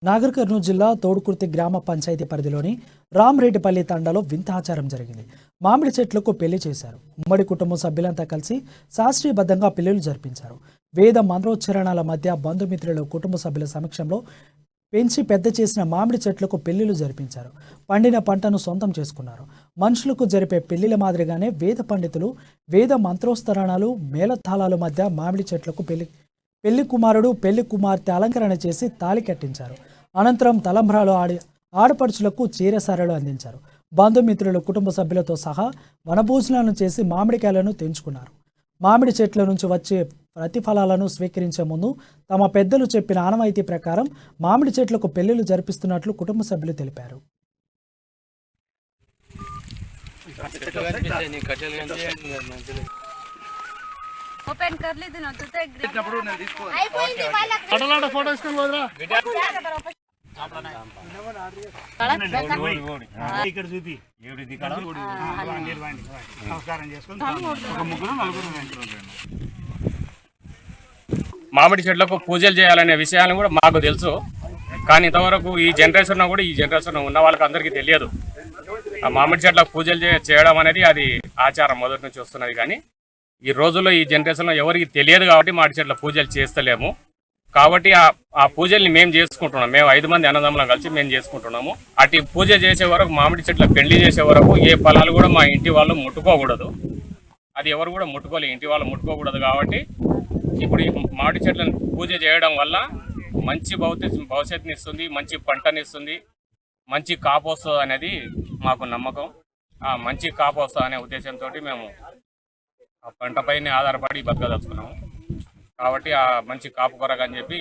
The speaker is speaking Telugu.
నాగర్ కర్నూలు జిల్లా తోడుకుర్తి గ్రామ పంచాయతీ పరిధిలోని రామరెడ్డిపల్లి తండాలో వింత ఆచారం జరిగింది. మామిడి చెట్లకు పెళ్లి చేశారు. ఉమ్మడి కుటుంబ సభ్యులంతా కలిసి శాస్త్రీయబద్ధంగా పెళ్లిళ్లు జరిపించారు. వేద మంత్రోచ్చరణాల మధ్య బంధుమిత్రులు కుటుంబ సభ్యుల సమక్షంలో పెంచి పెద్ద చేసిన మామిడి చెట్లకు పెళ్లిళ్లు జరిపించారు. పండిన పంటను సొంతం చేసుకున్నారు. మనుషులకు జరిపే పెళ్లిల మాదిరిగానే వేద పండితులు వేద మంత్రోస్తరణాలు మేళతాళాల మధ్య మామిడి చెట్లకు పెళ్లి కుమారుడు పెళ్లి కుమార్తె అలంకరణ చేసి తాళి కట్టించారు. అనంతరం తలంబ్రాలు ఆడపడుచులకు చీరసారలు అందించారు. బంధుమిత్రులు కుటుంబ సభ్యులతో సహా వనభోజనాలను చేసి మామిడికాయలను తెంచుకున్నారు. మామిడి చెట్ల నుంచి వచ్చే ప్రతిఫలాలను స్వీకరించే ముందు తమ పెద్దలు చెప్పిన ఆనవాయితీ ప్రకారం మామిడి చెట్లకు పెళ్లిళ్లు జరిపిస్తున్నట్లు కుటుంబ సభ్యులు తెలిపారు. ओपन कर ली दिन तो फोटो ఇక్కడ చూపి నమస్కారం చేసుకుని మామిడి చెట్లకు పూజలు చేయాలనే విషయాలను కూడా మాకు తెలుసు. కానీ ఇంతవరకు ఈ జనరేషన్ ఉన్న వాళ్ళకి అందరికీ తెలియదు. ఆ మామిడి చెట్లకు పూజలు చేయడం అనేది అది ఆచారం మొదటి నుంచి వస్తున్నది. కానీ ఈ రోజుల్లో ఈ జనరేషన్లో ఎవరికి తెలియదు కాబట్టి మామిడి చెట్ల పూజలు చేస్తలేము. కాబట్టి ఆ పూజల్ని మేము చేసుకుంటున్నాం. మేము 5 మంది అన్నదమ్ములం కలిసి మేము చేసుకుంటున్నాము. అటు పూజ చేసే వరకు మామిడి చెట్ల పెళ్లి చేసే వరకు ఏ ఫలాలు కూడా మా ఇంటి వాళ్ళు ముట్టుకోకూడదు. అది ఎవరు కూడా ముట్టుకోలేదు, ఇంటి వాళ్ళు ముట్టుకోకూడదు. కాబట్టి ఇప్పుడు ఈ మామిడి చెట్లను పూజ చేయడం వల్ల మంచి భవిష్యత్తుని ఇస్తుంది, మంచి పంటనిస్తుంది, మంచి కాపు వస్తుంది అనేది మాకు నమ్మకం. ఆ మంచి కాపు వస్తుంది అనే ఉద్దేశంతో మేము ఆ పంటపైనే ఆధారపడి బతకదలుచుకున్నాము. కాబట్టి ఆ మంచి కాపు కొరకని చెప్పి